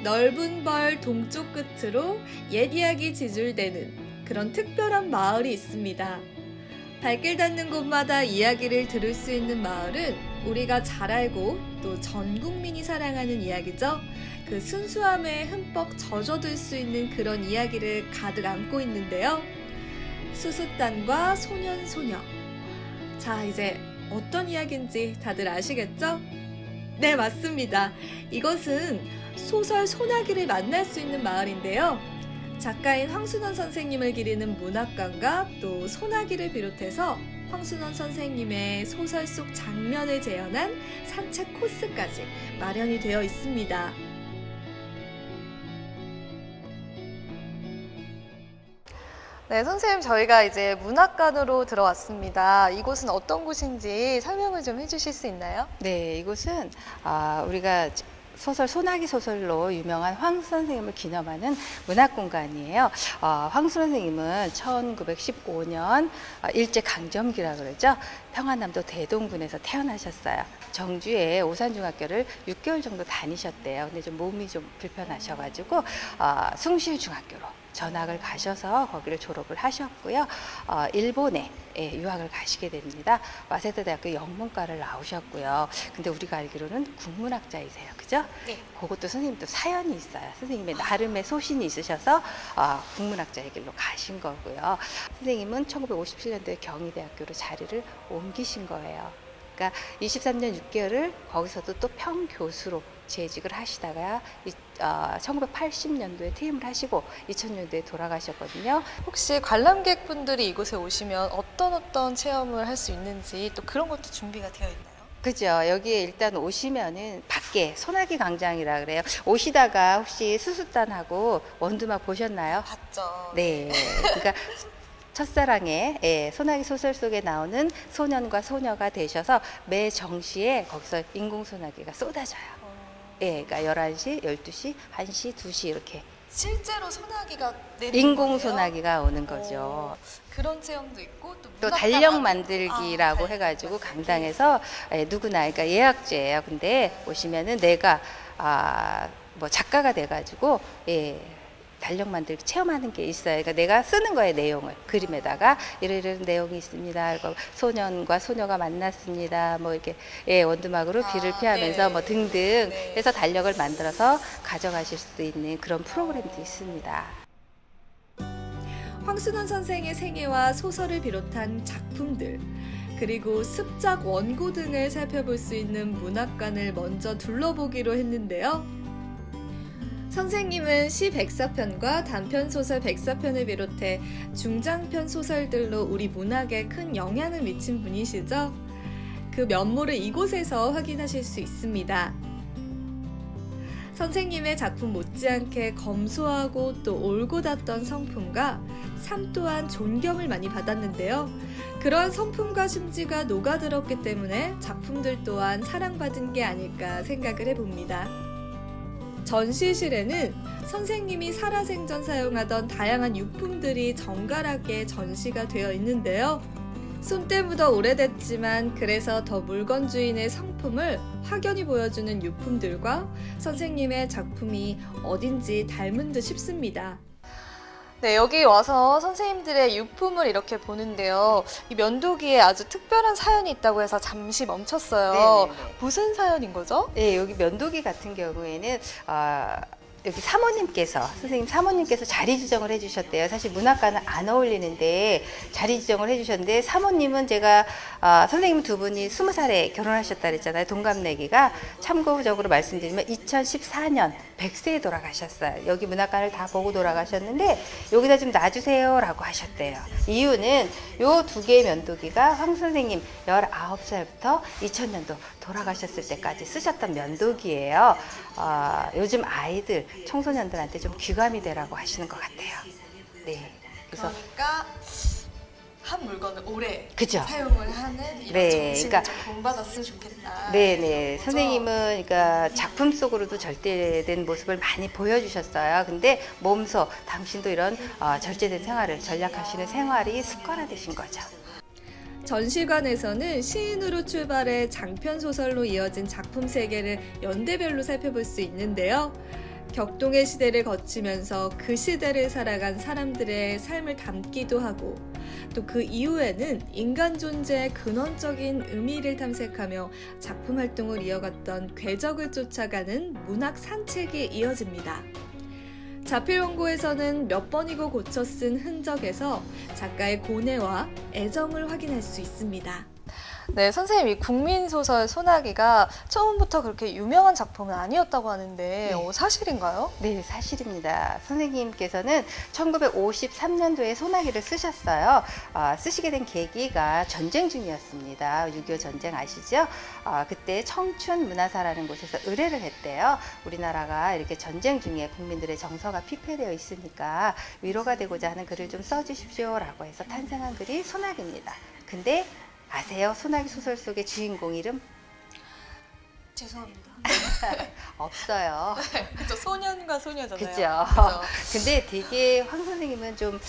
넓은 벌 동쪽 끝으로 옛 이야기 지줄대는 그런 특별한 마을이 있습니다. 발길 닿는 곳마다 이야기를 들을 수 있는 마을은 우리가 잘 알고 또 전 국민이 사랑하는 이야기죠. 그 순수함에 흠뻑 젖어들 수 있는 그런 이야기를 가득 안고 있는데요. 수숫단과 소년소녀. 자, 이제 어떤 이야기인지 다들 아시겠죠? 네, 맞습니다. 이것은 소설 소나기를 만날 수 있는 마을인데요. 작가인 황순원 선생님을 기리는 문학관과 또 소나기를 비롯해서 황순원 선생님의 소설 속 장면을 재현한 산책 코스까지 마련이 되어 있습니다. 네, 선생님, 저희가 이제 문학관으로 들어왔습니다. 이곳은 어떤 곳인지 설명을 좀 해주실 수 있나요? 네, 이곳은 우리가 소설 소나기 소설로 유명한 황 선생님을 기념하는 문학공간이에요. 황 선생님은 1915년 일제강점기라 그러죠. 평안남도 대동군에서 태어나셨어요. 정주에 오산중학교를 6개월 정도 다니셨대요. 근데 좀 몸이 좀 불편하셔가지고 숭실중학교로 전학을 가셔서 거기를 졸업을 하셨고요. 일본에 유학을 가시게 됩니다. 와세다 대학교 영문과를 나오셨고요. 근데 우리가 알기로는 국문학자이세요. 그죠? 네. 그것도 선생님도 사연이 있어요. 선생님의 나름의 소신이 있으셔서 국문학자의 길로 가신 거고요. 선생님은 1957년도에 경희대학교로 자리를 옮기신 거예요. 그러니까 23년 6개월을 거기서도 또 평교수로 재직을 하시다가 1980년도에 퇴임을 하시고 2000년도에 돌아가셨거든요. 혹시 관람객분들이 이곳에 오시면 어떤 체험을 할 수 있는지 또 그런 것도 준비가 되어 있나요? 그죠. 여기에 일단 오시면은 밖에 소나기 광장이라 그래요. 오시다가 혹시 수숫단하고 원두막 보셨나요? 봤죠. 네. 그러니까 첫사랑의 소나기 소설 속에 나오는 소년과 소녀가 되셔서 매 정시에 거기서 인공소나기가 쏟아져요. 그러니까 11시, 12시, 1시, 2시 이렇게 실제로 소나기가 내리는 인공소나기가 오는 거죠. 그런 체험도 있고 또 달력 만들기라고 해가지고 강당에서 누구나, 그러니까 예약제예요. 근데 오시면은 내가 뭐 작가가 돼가지고 달력 만들기 체험하는 게 있어요. 그러니까 내가 쓰는 거예요, 내용을. 그림에다가 이런 내용이 있습니다. 소년과 소녀가 만났습니다. 뭐 이렇게 원두막으로 비를 피하면서 뭐 등등 해서 달력을 만들어서 가져가실 수 있는 그런 프로그램도 있습니다. 황순원 선생의 생애와 소설을 비롯한 작품들, 그리고 습작 원고 등을 살펴볼 수 있는 문학관을 먼저 둘러보기로 했는데요. 선생님은 시 104편과 단편소설 104편을 비롯해 중장편 소설들로 우리 문학에 큰 영향을 미친 분이시죠. 그 면모를 이곳에서 확인하실 수 있습니다. 선생님의 작품 못지않게 검소하고 또 올곧았던 성품과 삶 또한 존경을 많이 받았는데요. 그러한 성품과 심지가 녹아들었기 때문에 작품들 또한 사랑받은 게 아닐까 생각을 해봅니다. 전시실에는 선생님이 살아생전 사용하던 다양한 유품들이 정갈하게 전시가 되어 있는데요. 손때 묻어 오래됐지만 그래서 더 물건주인의 성품을 확연히 보여주는 유품들과 선생님의 작품이 어딘지 닮은 듯 싶습니다. 네, 여기 와서 선생님들의 유품을 이렇게 보는데요. 이 면도기에 아주 특별한 사연이 있다고 해서 잠시 멈췄어요. 네네네. 무슨 사연인 거죠? 네, 여기 면도기 같은 경우에는 여기 사모님께서, 선생님 사모님께서 자리 지정을 해주셨대요. 사실 문학과는 안 어울리는데 자리 지정을 해주셨는데, 사모님은 제가 선생님 두 분이 20살에 결혼하셨다 그랬잖아요. 동갑내기가. 참고적으로 말씀드리면 2014년 100세에 돌아가셨어요. 여기 문학관을 다 보고 돌아가셨는데 여기다 좀 놔주세요 라고 하셨대요. 이유는 요 두 개의 면도기가 황 선생님 19살부터 2000년도 돌아가셨을 때까지 쓰셨던 면도기예요. 요즘 아이들, 청소년들한테 좀 귀감이 되라고 하시는 것 같아요. 네. 그래서 그러니까 한 물건을 오래 그죠? 사용을 하는 이런 정신을 좀 본받았으면 좋겠다. 네네. 선생님은 그러니까 작품 속으로도 절제된 모습을 많이 보여주셨어요. 근데 몸소 당신도 이런 절제된 생활을, 전략하시는 생활이 습관화되신 거죠. 전시관에서는 시인으로 출발해 장편소설로 이어진 작품 세계를 연대별로 살펴볼 수 있는데요. 격동의 시대를 거치면서 그 시대를 살아간 사람들의 삶을 담기도 하고 또 그 이후에는 인간 존재의 근원적인 의미를 탐색하며 작품 활동을 이어갔던 궤적을 쫓아가는 문학 산책이 이어집니다. 자필원고에서는 몇 번이고 고쳐 쓴 흔적에서 작가의 고뇌와 애정을 확인할 수 있습니다. 네, 선생님, 이 국민소설 소나기가 처음부터 그렇게 유명한 작품은 아니었다고 하는데 네. 사실인가요? 네, 사실입니다. 선생님께서는 1953년도에 소나기를 쓰셨어요. 쓰시게 된 계기가 전쟁 중이었습니다. 6.25 전쟁 아시죠? 그때 청춘문화사라는 곳에서 의뢰를 했대요. 우리나라가 이렇게 전쟁 중에 국민들의 정서가 피폐되어 있으니까 위로가 되고자 하는 글을 좀 써주십시오 라고 해서 탄생한 글이 소나기입니다. 근데 아세요? 소나기 소설 속의 주인공 이름? 죄송합니다. 없어요. 그쵸, 소년과 소녀잖아요. 그죠. 근데 되게 황 선생님은 좀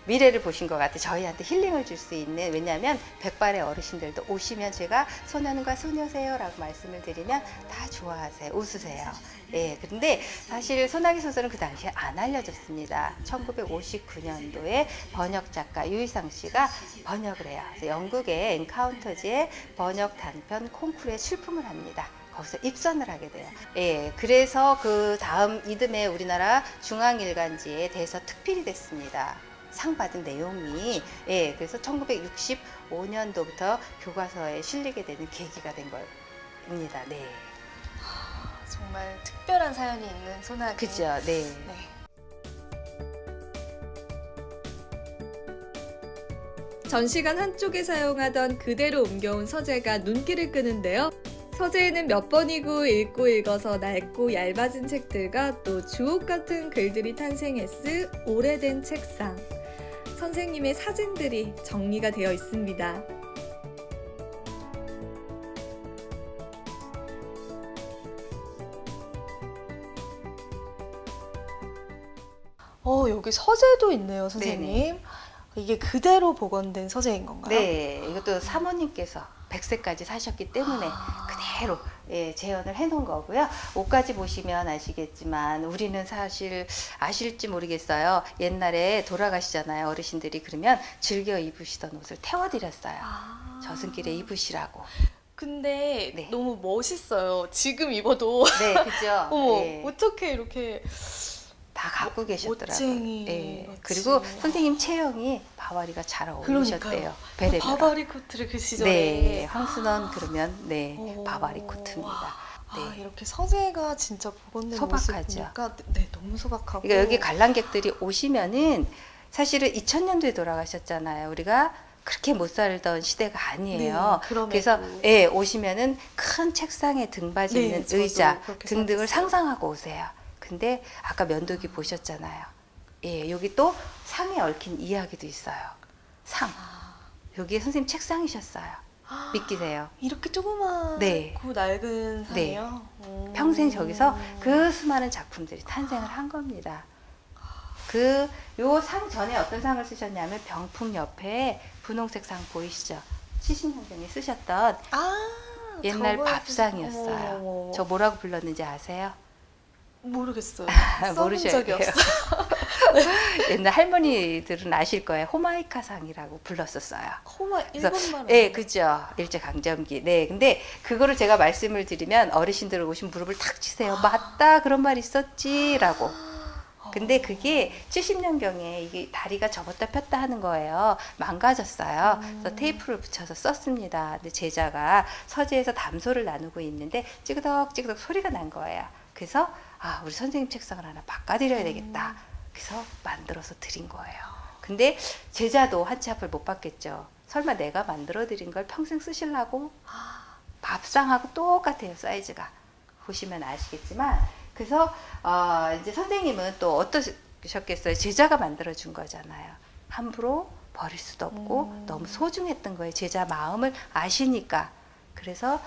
미래를 보신 것 같아요. 저희한테 힐링을 줄 수 있는, 왜냐하면 백발의 어르신들도 오시면 제가 소년과 소녀세요 라고 말씀을 드리면 다 좋아하세요. 웃으세요. 예, 근데 사실 소나기 소설은 그 당시에 안 알려졌습니다. 1959년도에 번역 작가 유희상 씨가 번역을 해요. 그래서 영국의 엔카운터지의 번역 단편 콩쿠르에 출품을 합니다. 거기서 입선을 하게 돼요. 예, 그래서 그 다음 이듬해 우리나라 중앙일간지에 대해서 특필이 됐습니다. 상 받은 내용이. 예, 그래서 1965년도부터 교과서에 실리게 되는 계기가 된 겁니다. 네. 정말 특별한 사연이 있는 소나기. 그죠. 네. 네. 전시관 한쪽에 사용하던 그대로 옮겨온 서재가 눈길을 끄는데요. 서재에는 몇 번이고 읽고 읽어서 낡고 얇아진 책들과 또 주옥 같은 글들이 탄생했을 오래된 책상. 선생님의 사진들이 정리가 되어 있습니다. 여기 서재도 있네요, 선생님. 네네. 이게 그대로 복원된 서재인 건가요? 네, 이것도 사모님께서 100세까지 사셨기 때문에 그대로 재현을 해놓은 거고요. 옷까지 보시면 아시겠지만 우리는 사실 아실지 모르겠어요. 옛날에 돌아가시잖아요. 어르신들이. 그러면 즐겨 입으시던 옷을 태워드렸어요. 저승길에 입으시라고. 근데 네. 너무 멋있어요. 지금 입어도. 네, 그죠? 어머, 네. 어떻게 이렇게 다 갖고 계셨더라고요. 멋쟁이 네. 같이. 그리고 선생님 체형이 바바리가 잘 어울리셨대요. 베레모가. 바바리 코트를 그 시절에. 네, 황순원 그러면 네, 오. 바바리 코트입니다. 네. 이렇게 서재가 진짜 복원된 소박하죠. 모습 보니까 네, 너무 소박하고. 그러니까 여기 관람객들이 오시면은 사실은 2000년도에 돌아가셨잖아요. 우리가 그렇게 못 살던 시대가 아니에요. 네, 그럼에도. 그래서 예, 오시면은 큰 책상에 등받이 네, 있는 저도 의자 그렇게 등등을 생각했어요. 상상하고 오세요. 근데 아까 면도기 보셨잖아요. 예, 여기 또 상에 얽힌 이야기도 있어요. 상. 여기 선생님 책상이셨어요. 믿기세요? 이렇게 조그맣고 네. 낡은 네. 상이요? 평생 저기서 그 수많은 작품들이 탄생을 한 겁니다. 요 상 전에 어떤 상을 쓰셨냐면 병풍 옆에 분홍색 상 보이시죠? 70년경에 쓰셨던 옛날 저거에 밥상이었어요. 어머. 저 뭐라고 불렀는지 아세요? 모르겠어요. 써본 모르셔야 적이 돼요. 없어요. 옛날 할머니들은 아실 거예요. 호마이카 상이라고 불렀었어요. 일본말. 네, 그죠. 일제강점기. 네, 근데 그거를 제가 말씀을 드리면 어르신들 오신 무릎을 탁 치세요. 맞다, 그런 말 있었지라고. 근데 그게 70년경에 이게 다리가 접었다 폈다 하는 거예요. 망가졌어요. 그래서 테이프를 붙여서 썼습니다. 근데 제자가 서재에서 담소를 나누고 있는데 찌그덕찌그덕 소리가 난 거예요. 그래서 우리 선생님 책상을 하나 바꿔드려야 되겠다. 그래서 만들어서 드린 거예요. 근데 제자도 한치 앞을 못 봤겠죠. 설마 내가 만들어 드린 걸 평생 쓰시려고? 밥상하고 똑같아요, 사이즈가. 보시면 아시겠지만. 그래서 이제 선생님은 또 어떠셨겠어요? 제자가 만들어 준 거잖아요. 함부로 버릴 수도 없고 너무 소중했던 거예요. 제자 마음을 아시니까. 그래서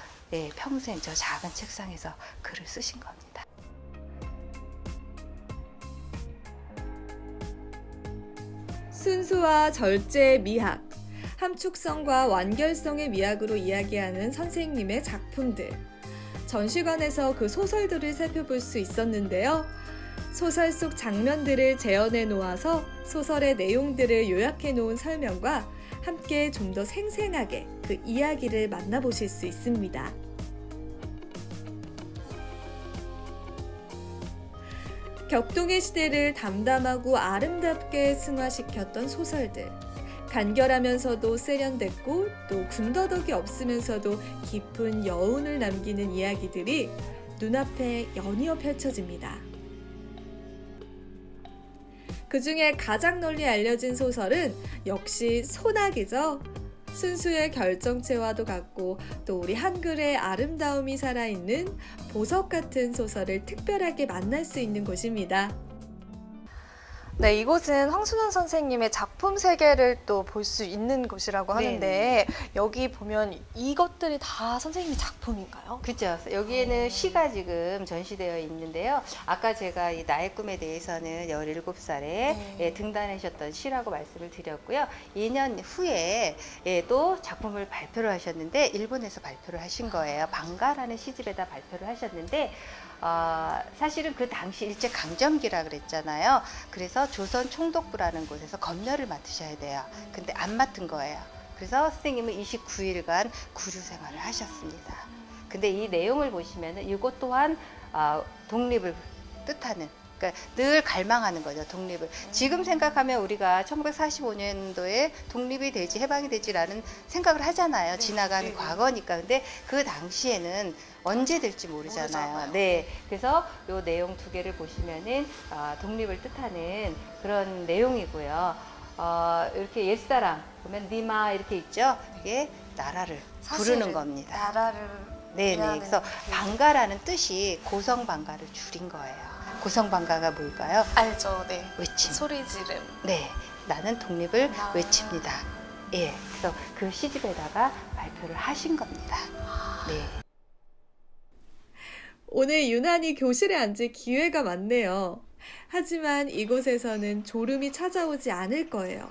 평생 저 작은 책상에서 글을 쓰신 겁니다. 순수와 절제의 미학, 함축성과 완결성의 미학으로 이야기하는 선생님의 작품들. 전시관에서 그 소설들을 살펴볼 수 있었는데요. 소설 속 장면들을 재현해 놓아서 소설의 내용들을 요약해 놓은 설명과 함께 좀 더 생생하게 그 이야기를 만나보실 수 있습니다. 격동의 시대를 담담하고 아름답게 승화시켰던 소설들. 간결하면서도 세련됐고 또 군더더기 없으면서도 깊은 여운을 남기는 이야기들이 눈앞에 연이어 펼쳐집니다. 그 중에 가장 널리 알려진 소설은 역시 소나기죠. 순수의 결정체와도 같고 또 우리 한글의 아름다움이 살아있는 보석 같은 소설을 특별하게 만날 수 있는 곳입니다. 네, 이곳은 황순원 선생님의 작품 세계를 또 볼 수 있는 곳이라고 하는데 여기 보면 이것들이 다 선생님의 작품인가요? 그렇죠. 여기에는 시가 지금 전시되어 있는데요. 아까 제가 이 나의 꿈에 대해서는 17살에 등단하셨던 시라고 말씀을 드렸고요. 2년 후에 또 작품을 발표를 하셨는데 일본에서 발표를 하신 거예요. 방가라는 시집에다 발표를 하셨는데 사실은 그 당시 일제강점기라 그랬잖아요. 그래서 조선 총독부라는 곳에서 검열을 맡으셔야 돼요. 근데 안 맡은 거예요. 그래서 선생님은 29일간 구류 생활을 하셨습니다. 근데 이 내용을 보시면 이것 또한 독립을 뜻하는, 그러니까 늘 갈망하는 거죠, 독립을. 지금 생각하면 우리가 1945년도에 독립이 되지, 해방이 되지라는 생각을 하잖아요. 지나간 과거니까. 근데 그 당시에는 언제 될지 모르잖아요. 네, 그래서 요 내용 두 개를 보시면은 독립을 뜻하는 그런 내용이고요. 이렇게 옛사랑 보면 니마 이렇게 있죠. 이게 나라를 부르는 겁니다. 나라를 네네. 그래서 방가라는 뜻이 고성방가를 줄인 거예요. 고성방가가 뭘까요? 알죠, 네. 외침. 소리 지름. 네, 나는 독립을 외칩니다. 예, 그래서 그 시집에다가 발표를 하신 겁니다. 네. 오늘 유난히 교실에 앉을 기회가 많네요. 하지만 이곳에서는 졸음이 찾아오지 않을 거예요.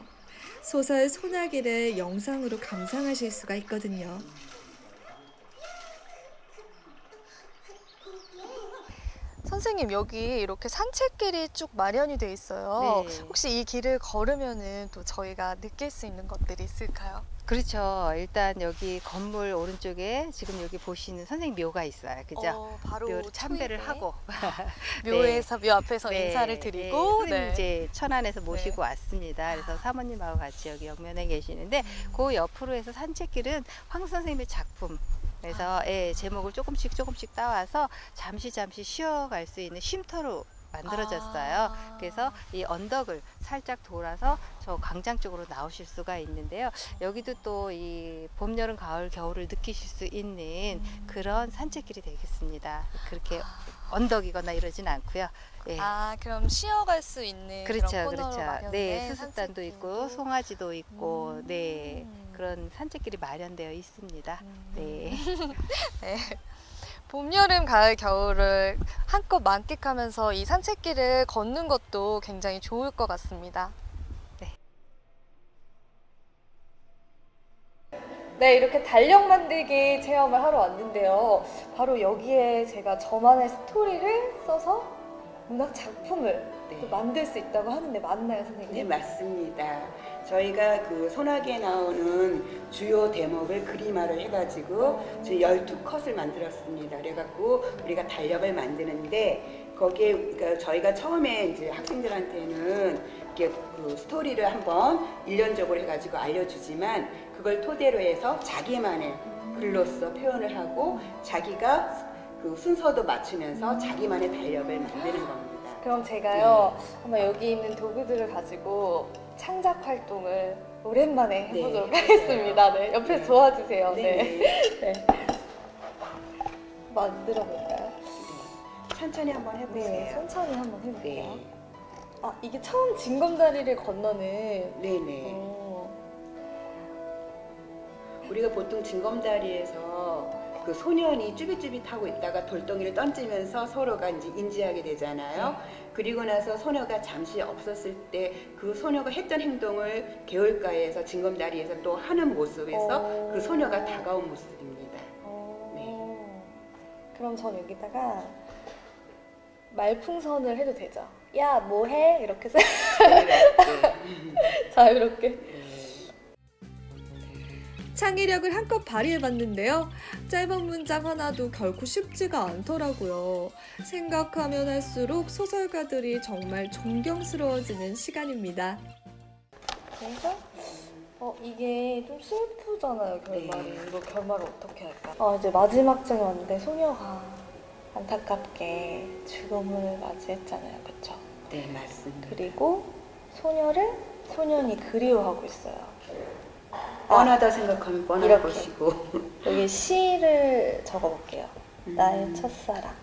소설 소나기를 영상으로 감상하실 수가 있거든요. 선생님, 여기 이렇게 산책길이 쭉 마련이 돼 있어요. 네. 혹시 이 길을 걸으면은 또 저희가 느낄 수 있는 것들이 있을까요? 그렇죠. 일단 여기 건물 오른쪽에 지금 여기 보시는 선생님 묘가 있어요. 그죠? 바로 묘를 참배를 초입에 하고 묘에서 묘 앞에서 인사를 드리고 선생님 이제 천안에서 모시고 왔습니다. 그래서 사모님하고 같이 여기 영면에 계시는데 그 옆으로 해서 산책길은 황 선생님의 작품. 그래서 제목을 조금씩 따와서 잠시 쉬어갈 수 있는 쉼터로 만들어졌어요. 그래서 이 언덕을 살짝 돌아서 저 광장 쪽으로 나오실 수가 있는데요. 여기도 또 이 봄, 여름, 가을, 겨울을 느끼실 수 있는 그런 산책길이 되겠습니다. 그렇게 언덕이거나 이러진 않고요. 예. 그럼 쉬어갈 수 있는 그런 코너로 마련된 네, 스스단도 산책길도. 있고 송아지도 있고 네, 그런 산책길이 마련되어 있습니다. 네. 네. 봄, 여름, 가을, 겨울을 한껏 만끽하면서 이 산책길을 걷는 것도 굉장히 좋을 것 같습니다. 네, 이렇게 달력 만들기 체험을 하러 왔는데요. 바로 여기에 제가 저만의 스토리를 써서 문학 작품을 또 만들 수 있다고 하는데 맞나요, 선생님? 네, 맞습니다. 저희가 그 소나기에 나오는 주요 대목을 그림화를 해가지고 12컷을 만들었습니다. 그래갖고 우리가 달력을 만드는데 거기에 그러니까 저희가 처음에 이제 학생들한테는 이렇게 그 스토리를 한번 일련적으로 해가지고 알려주지만 그걸 토대로 해서 자기만의 글로써 표현을 하고 자기가 그 순서도 맞추면서 자기만의 달력을 만드는 겁니다. 그럼 제가요, 한번 여기 있는 도구들을 가지고 창작 활동을 오랜만에 해보도록 하겠습니다. 네, 옆에서 도와주세요. 네. 만들어 볼까요? 천천히 한번 해보세요. 네, 천천히 한번 해볼게요. 네. 이게 처음 징검다리를 건너는. 네네. 우리가 보통 징검다리에서 그 소년이 쭈빗쭈빗하고 있다가 돌덩이를 던지면서 서로가 이제 인지하게 되잖아요. 그리고 나서 소녀가 잠시 없었을 때 그 소녀가 했던 행동을 개울가에서 징검다리에서 또 하는 모습에서 그 소녀가 다가온 모습입니다. 네. 그럼 전 여기다가 말풍선을 해도 되죠. 야, 뭐 해? 이렇게 해서 자유롭게. 자유롭게. 창의력을 한껏 발휘해봤는데요. 짧은 문장 하나도 결코 쉽지가 않더라고요. 생각하면 할수록 소설가들이 정말 존경스러워지는 시간입니다. 그래서 이게 좀 슬프잖아요, 결말이. 네. 이거 결말을 어떻게 할까? 이제 마지막 장에 왔는데 소녀가 안타깝게 죽음을 맞이했잖아요, 그쵸? 네, 맞습니다. 그리고 소녀를 소년이 그리워하고 있어요. 뻔하다 생각하면 뻔할 이렇게. 것이고. 여기 시를 적어볼게요. 나의 첫사랑.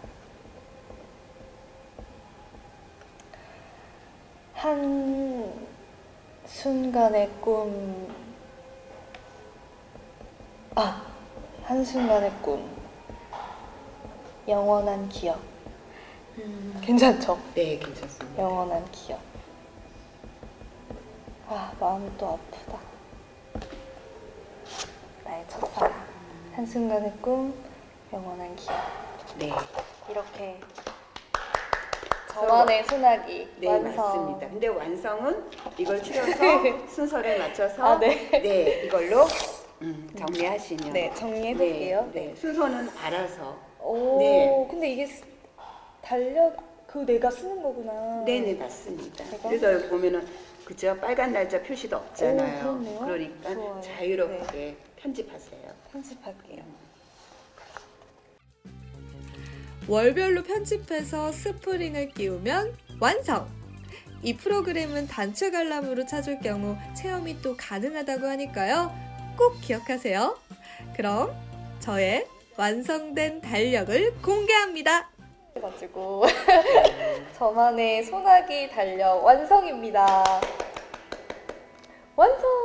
한 순간의 꿈. 한순간의 꿈. 영원한 기억. 괜찮죠? 네, 괜찮습니다. 영원한 기억. 마음이 또 아프다. 나의 첫사랑. 한순간의 꿈. 영원한 기억. 네. 이렇게 저만의 소나기 네, 완성. 맞습니다. 근데 완성은 이걸 추려서 순서를 맞춰서 네. 네, 이걸로 정리하시면 네, 정리해볼게요. 네, 순서는 알아서. 오, 네. 근데 이게 달력 내가 쓰는 거구나. 네네, 맞습니다. 제가? 그래서 여기 보면은 그죠? 빨간 날짜 표시도 없잖아요. 그렇네요. 그러니까 좋아요. 자유롭게 편집하세요. 편집할게요. 월별로 편집해서 스프링을 끼우면 완성! 이 프로그램은 단체 관람으로 찾을 경우 체험이 또 가능하다고 하니까요. 꼭 기억하세요. 그럼 저의 완성된 달력을 공개합니다. 그래가지고 저만의 소나기 달력 완성입니다. 완성!